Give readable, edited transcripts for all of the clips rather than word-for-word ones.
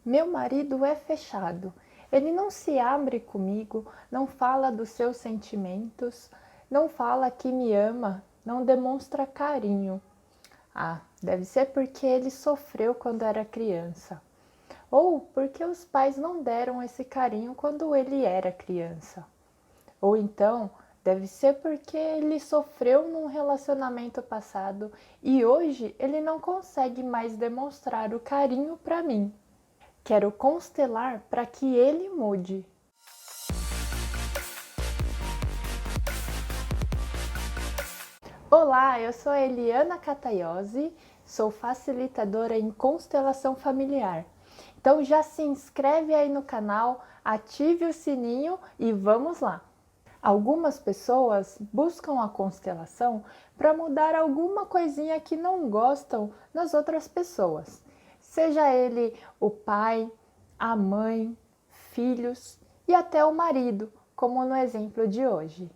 Meu marido é fechado. Ele não se abre comigo, não fala dos seus sentimentos, não fala que me ama, não demonstra carinho. Ah, deve ser porque ele sofreu quando era criança. Ou porque os pais não deram esse carinho quando ele era criança. Ou então, deve ser porque ele sofreu num relacionamento passado e hoje ele não consegue mais demonstrar o carinho para mim. Quero constelar para que ele mude. Olá, eu sou a Eliana Cataiose, sou facilitadora em constelação familiar. Então já se inscreve aí no canal, ative o sininho e vamos lá! Algumas pessoas buscam a constelação para mudar alguma coisinha que não gostam nas outras pessoas. Seja ele o pai, a mãe, filhos e até o marido, como no exemplo de hoje.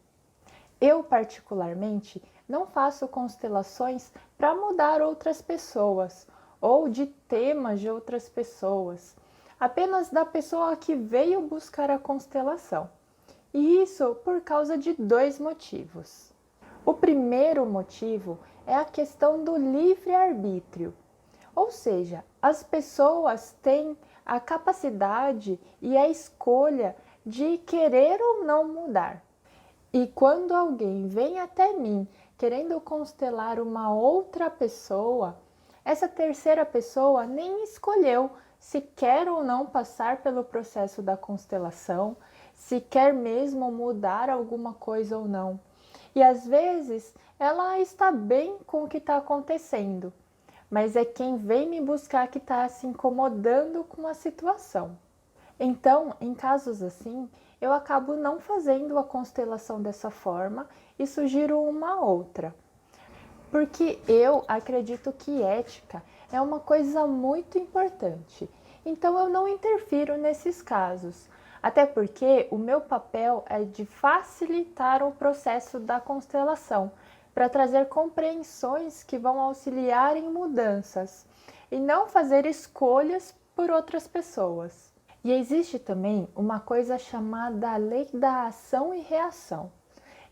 Eu, particularmente, não faço constelações para mudar outras pessoas ou de temas de outras pessoas, apenas da pessoa que veio buscar a constelação. E isso por causa de dois motivos. O primeiro motivo é a questão do livre-arbítrio, ou seja, as pessoas têm a capacidade e a escolha de querer ou não mudar. E quando alguém vem até mim querendo constelar uma outra pessoa, essa terceira pessoa nem escolheu se quer ou não passar pelo processo da constelação, se quer mesmo mudar alguma coisa ou não. E às vezes ela está bem com o que está acontecendo, mas é quem vem me buscar que está se incomodando com a situação. Então, em casos assim, eu acabo não fazendo a constelação dessa forma e sugiro uma outra. Porque eu acredito que ética é uma coisa muito importante. Então eu não interfiro nesses casos. Até porque o meu papel é de facilitar o processo da constelação, para trazer compreensões que vão auxiliar em mudanças e não fazer escolhas por outras pessoas. E existe também uma coisa chamada lei da ação e reação.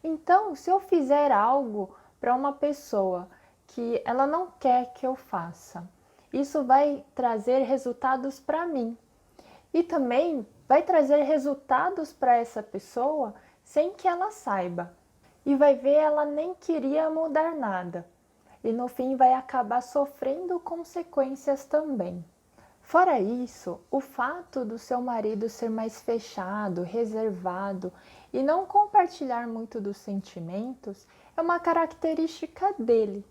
Então, se eu fizer algo para uma pessoa que ela não quer que eu faça, isso vai trazer resultados para mim. E também vai trazer resultados para essa pessoa sem que ela saiba. E vai ver, ela nem queria mudar nada. E no fim vai acabar sofrendo consequências também. Fora isso, o fato do seu marido ser mais fechado, reservado e não compartilhar muito dos sentimentos é uma característica dele.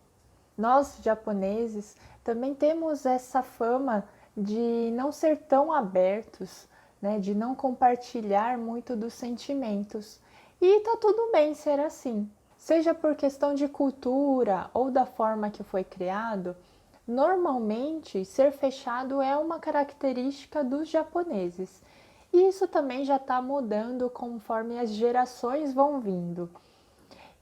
Nós, japoneses, também temos essa fama de não ser tão abertos, né, de não compartilhar muito dos sentimentos. E tá tudo bem ser assim. Seja por questão de cultura ou da forma que foi criado, normalmente, ser fechado é uma característica dos japoneses. E isso também já está mudando conforme as gerações vão vindo.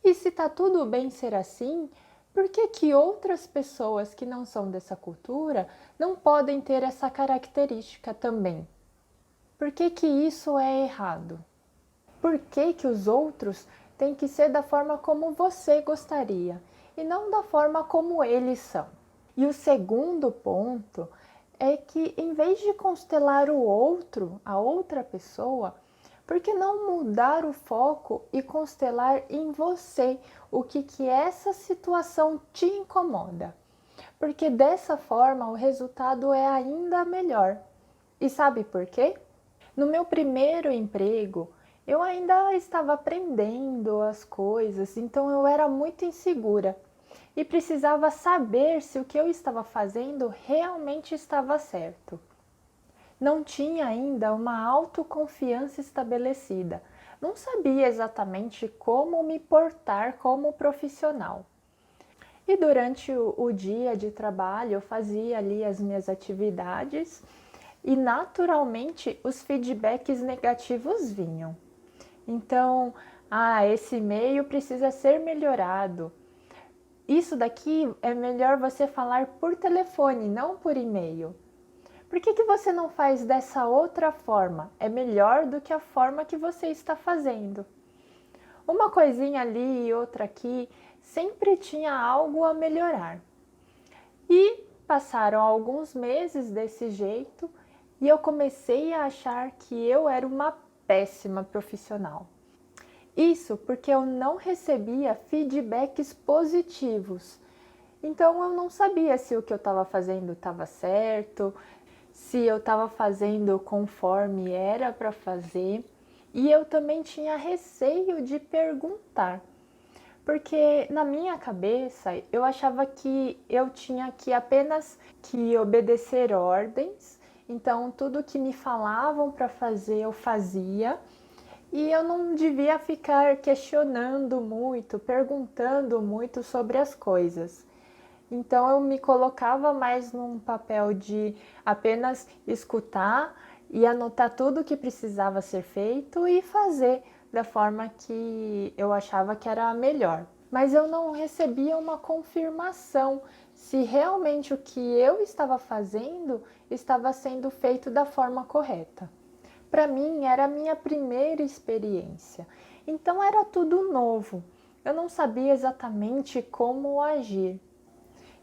E se está tudo bem ser assim, por que que outras pessoas que não são dessa cultura não podem ter essa característica também? Por que que isso é errado? Por que que os outros têm que ser da forma como você gostaria e não da forma como eles são? E o segundo ponto é que, em vez de constelar o outro, a outra pessoa, por que não mudar o foco e constelar em você o que essa situação te incomoda? Porque dessa forma o resultado é ainda melhor. E sabe por quê? No meu primeiro emprego, eu ainda estava aprendendo as coisas, então eu era muito insegura e precisava saber se o que eu estava fazendo realmente estava certo. Não tinha ainda uma autoconfiança estabelecida, não sabia exatamente como me portar como profissional. E durante o dia de trabalho eu fazia ali as minhas atividades e naturalmente os feedbacks negativos vinham. Então, esse e-mail precisa ser melhorado. Isso daqui é melhor você falar por telefone, não por e-mail. Por que você não faz dessa outra forma? É melhor do que a forma que você está fazendo. Uma coisinha ali e outra aqui, sempre tinha algo a melhorar. E passaram alguns meses desse jeito e eu comecei a achar que eu era uma péssima profissional. Isso porque eu não recebia feedbacks positivos. Então eu não sabia se o que eu estava fazendo estava certo, se eu estava fazendo conforme era para fazer. E eu também tinha receio de perguntar, porque na minha cabeça eu achava que eu tinha que apenas que obedecer ordens. Então tudo que me falavam para fazer eu fazia. E eu não devia ficar questionando muito, perguntando muito sobre as coisas. Então eu me colocava mais num papel de apenas escutar e anotar tudo o que precisava ser feito e fazer da forma que eu achava que era a melhor. Mas eu não recebia uma confirmação se realmente o que eu estava fazendo estava sendo feito da forma correta. Para mim era a minha primeira experiência, então era tudo novo. Eu não sabia exatamente como agir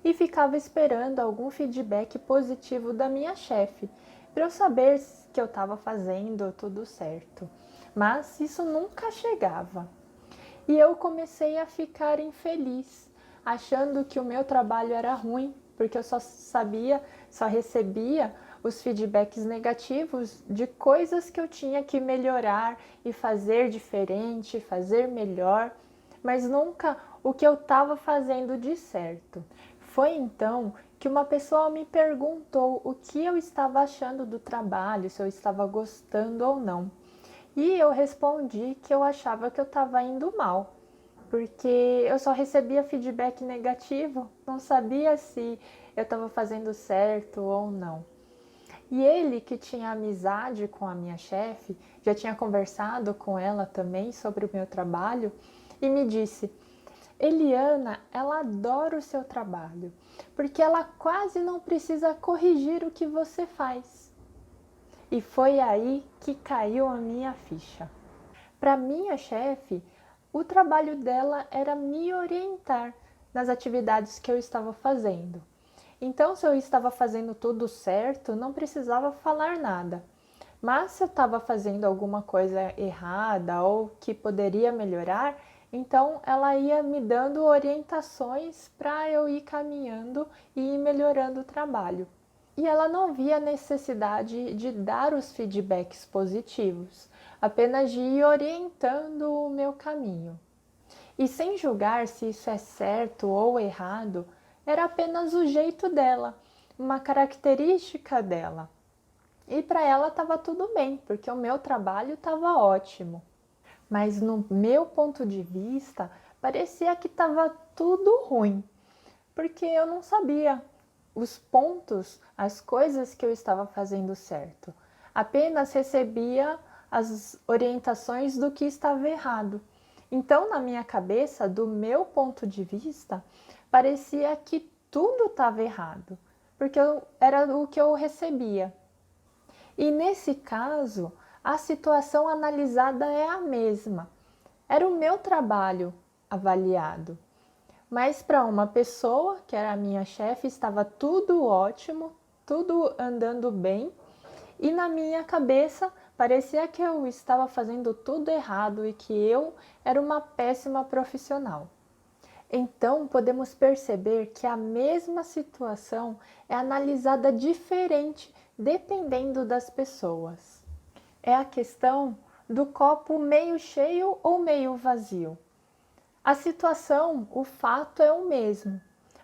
e ficava esperando algum feedback positivo da minha chefe para eu saber que eu estava fazendo tudo certo. Mas isso nunca chegava. E eu comecei a ficar infeliz, achando que o meu trabalho era ruim, porque eu só recebia os feedbacks negativos de coisas que eu tinha que melhorar e fazer diferente, fazer melhor, mas nunca o que eu estava fazendo de certo. Foi então que uma pessoa me perguntou o que eu estava achando do trabalho, se eu estava gostando ou não. E eu respondi que eu achava que eu estava indo mal, porque eu só recebia feedback negativo, não sabia se eu estava fazendo certo ou não. E ele, que tinha amizade com a minha chefe, já tinha conversado com ela também sobre o meu trabalho e me disse: Eliana, ela adora o seu trabalho, porque ela quase não precisa corrigir o que você faz. E foi aí que caiu a minha ficha. Para minha chefe, o trabalho dela era me orientar nas atividades que eu estava fazendo. Então, se eu estava fazendo tudo certo, não precisava falar nada. Mas se eu estava fazendo alguma coisa errada ou que poderia melhorar, então ela ia me dando orientações para eu ir caminhando e ir melhorando o trabalho. E ela não via necessidade de dar os feedbacks positivos, apenas de ir orientando o meu caminho. E sem julgar se isso é certo ou errado, era apenas o jeito dela, uma característica dela. E para ela estava tudo bem, porque o meu trabalho estava ótimo. Mas no meu ponto de vista, parecia que estava tudo ruim, porque eu não sabia os pontos, as coisas que eu estava fazendo certo. Apenas recebia as orientações do que estava errado. Então, na minha cabeça, do meu ponto de vista, parecia que tudo estava errado, porque era o que eu recebia. E nesse caso, a situação analisada é a mesma. Era o meu trabalho avaliado. Mas para uma pessoa, que era a minha chefe, estava tudo ótimo, tudo andando bem, e na minha cabeça parecia que eu estava fazendo tudo errado e que eu era uma péssima profissional. Então, podemos perceber que a mesma situação é analisada diferente dependendo das pessoas. É a questão do copo meio cheio ou meio vazio. A situação, o fato é o mesmo,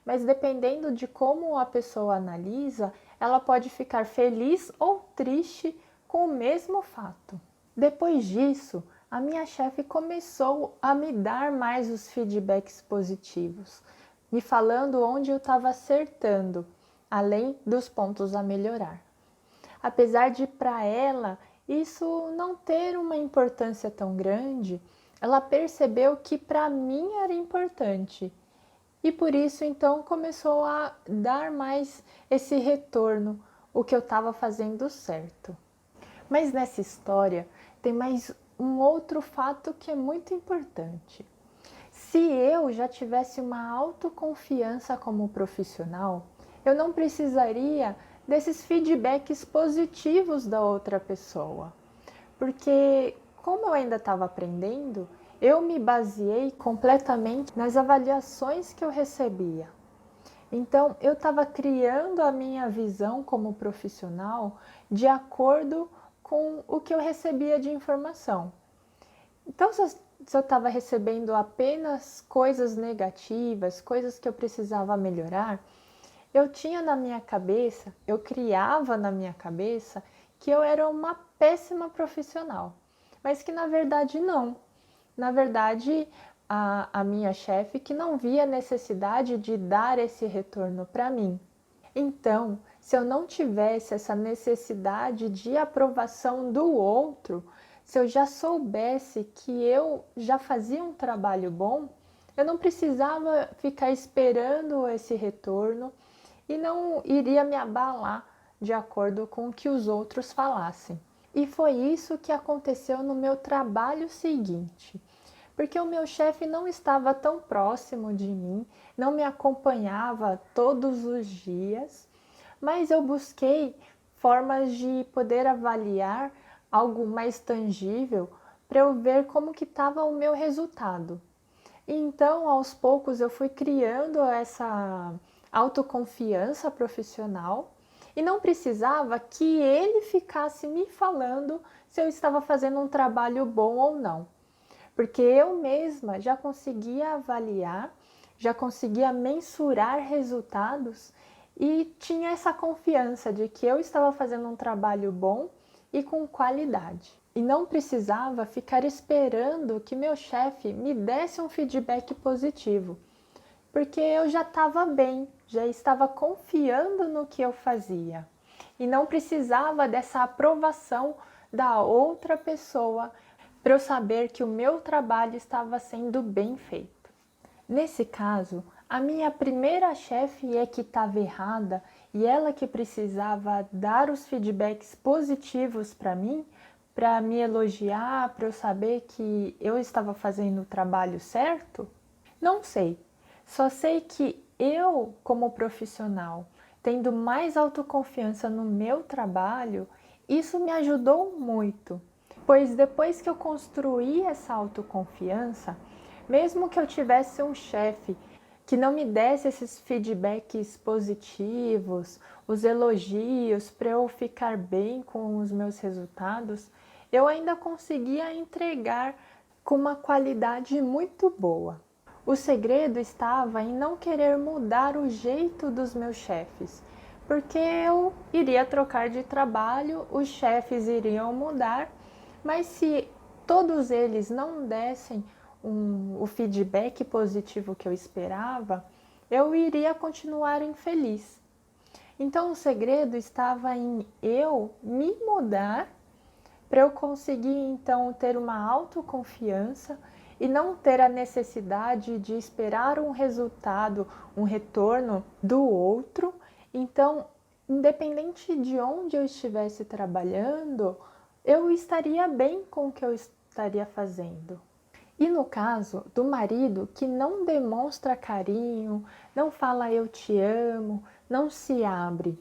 mas dependendo de como a pessoa analisa, ela pode ficar feliz ou triste com o mesmo fato. Depois disso, a minha chefe começou a me dar mais os feedbacks positivos, me falando onde eu estava acertando, além dos pontos a melhorar. Apesar de para ela isso não ter uma importância tão grande, ela percebeu que para mim era importante e por isso então começou a dar mais esse retorno, o que eu estava fazendo certo. Mas nessa história tem mais um outro fato que é muito importante. Se eu já tivesse uma autoconfiança como profissional, eu não precisaria desses feedbacks positivos da outra pessoa. Porque, como eu ainda estava aprendendo, eu me baseei completamente nas avaliações que eu recebia. Então, eu estava criando a minha visão como profissional de acordo com o que eu recebia de informação. Então, se eu estava recebendo apenas coisas negativas, coisas que eu precisava melhorar, eu tinha na minha cabeça, eu criava na minha cabeça que eu era uma péssima profissional, mas que na verdade não. Na verdade, a minha chefe que não via necessidade de dar esse retorno para mim. Então, se eu não tivesse essa necessidade de aprovação do outro, se eu já soubesse que eu já fazia um trabalho bom, eu não precisava ficar esperando esse retorno e não iria me abalar de acordo com o que os outros falassem. E foi isso que aconteceu no meu trabalho seguinte, porque o meu chefe não estava tão próximo de mim, não me acompanhava todos os dias, mas eu busquei formas de poder avaliar algo mais tangível para eu ver como que estava o meu resultado. E então, aos poucos, eu fui criando essa autoconfiança profissional e não precisava que ele ficasse me falando se eu estava fazendo um trabalho bom ou não, porque eu mesma já conseguia avaliar, já conseguia mensurar resultados e tinha essa confiança de que eu estava fazendo um trabalho bom e com qualidade. E não precisava ficar esperando que meu chefe me desse um feedback positivo, porque eu já estava bem, já estava confiando no que eu fazia e não precisava dessa aprovação da outra pessoa para eu saber que o meu trabalho estava sendo bem feito. Nesse caso, a minha primeira chefe é que estava errada e ela que precisava dar os feedbacks positivos para mim, para me elogiar, para eu saber que eu estava fazendo o trabalho certo? Não sei. Só sei que eu, como profissional, tendo mais autoconfiança no meu trabalho, isso me ajudou muito. Pois depois que eu construí essa autoconfiança, mesmo que eu tivesse um chefe que não me desse esses feedbacks positivos, os elogios para eu ficar bem com os meus resultados, eu ainda conseguia entregar com uma qualidade muito boa. O segredo estava em não querer mudar o jeito dos meus chefes, porque eu iria trocar de trabalho, os chefes iriam mudar, mas se todos eles não dessem o feedback positivo que eu esperava, eu iria continuar infeliz. Então o segredo estava em eu me mudar para eu conseguir então ter uma autoconfiança e não ter a necessidade de esperar um resultado, um retorno do outro. Então, independente de onde eu estivesse trabalhando, eu estaria bem com o que eu estaria fazendo. E no caso do marido que não demonstra carinho, não fala eu te amo, não se abre,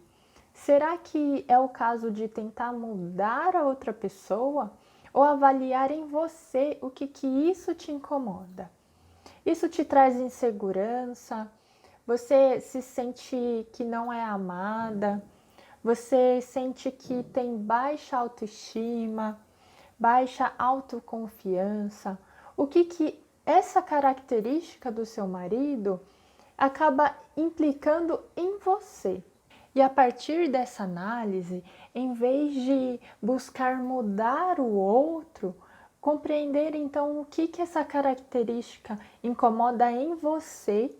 será que é o caso de tentar mudar a outra pessoa ou avaliar em você o que isso te incomoda? Isso te traz insegurança? Você se sente que não é amada? Você sente que tem baixa autoestima, baixa autoconfiança? O que essa característica do seu marido acaba implicando em você? E a partir dessa análise, em vez de buscar mudar o outro, compreender então o que essa característica incomoda em você,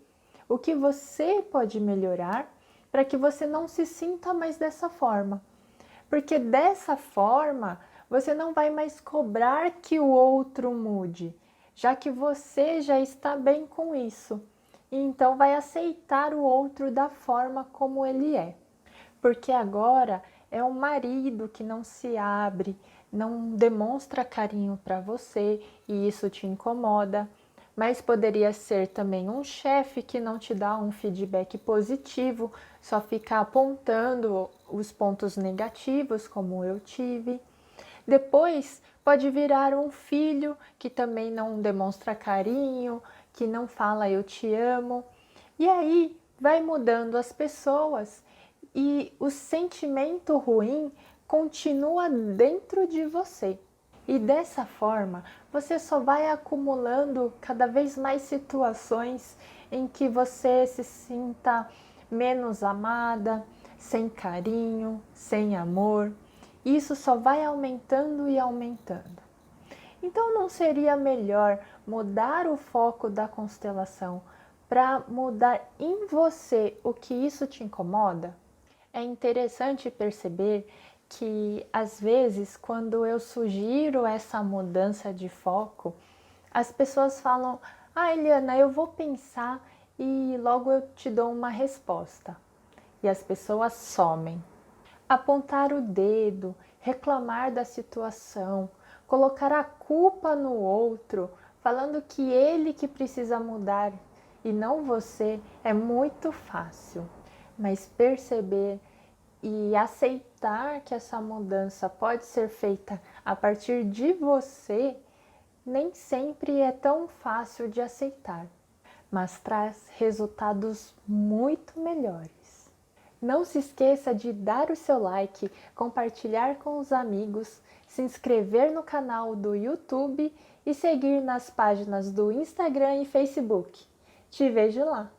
o que você pode melhorar para que você não se sinta mais dessa forma. Porque dessa forma, você não vai mais cobrar que o outro mude, já que você já está bem com isso. E então vai aceitar o outro da forma como ele é. porque agora é o marido que não se abre, não demonstra carinho para você e isso te incomoda. Mas poderia ser também um chefe que não te dá um feedback positivo, só fica apontando os pontos negativos, como eu tive. Depois pode virar um filho que também não demonstra carinho, que não fala eu te amo. E aí vai mudando as pessoas e o sentimento ruim continua dentro de você. E dessa forma, você só vai acumulando cada vez mais situações em que você se sinta menos amada, sem carinho, sem amor. Isso só vai aumentando e aumentando. Então, não seria melhor mudar o foco da constelação para mudar em você o que isso te incomoda? É interessante perceber que, às vezes, quando eu sugiro essa mudança de foco, as pessoas falam: Ah, Eliana, eu vou pensar e logo eu te dou uma resposta. E as pessoas somem. Apontar o dedo, reclamar da situação, colocar a culpa no outro, falando que ele que precisa mudar e não você, é muito fácil. Mas perceber e aceitar que essa mudança pode ser feita a partir de você, nem sempre é tão fácil de aceitar, mas traz resultados muito melhores. Não se esqueça de dar o seu like, compartilhar com os amigos, se inscrever no canal do YouTube e seguir nas páginas do Instagram e Facebook. Te vejo lá!